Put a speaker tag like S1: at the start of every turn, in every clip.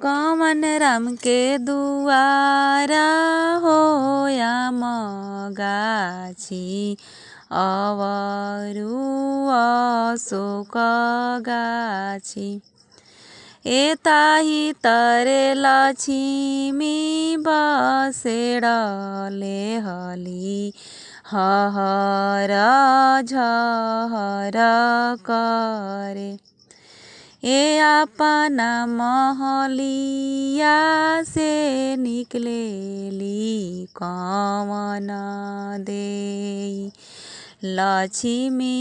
S1: कमन राम के दुआरा होया मगाछी अवरु अशोक गाछी। एताही तरे लक्ष्मी बसेडले हली हहर झहर करे। ए अपना महलिया से निकलेली कमन देई लक्ष्मी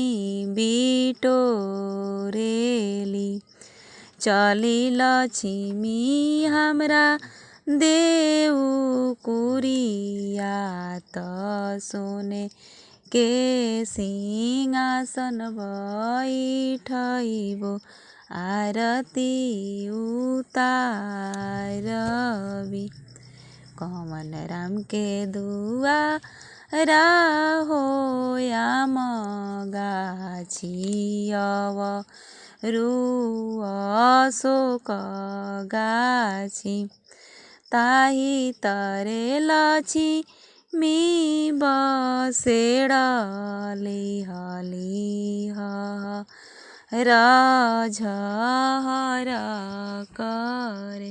S1: बिटोरेली। चली लक्ष्मी हमरा देऊ कुरिया त सोने के सिंहासन बैठइबो आरती उतारबी। कमन राम के दुआरा होया मगाछी अवरु अशोक गाछी। ताही तरे लक्ष्मी बसेडले हली हहर झहर करे।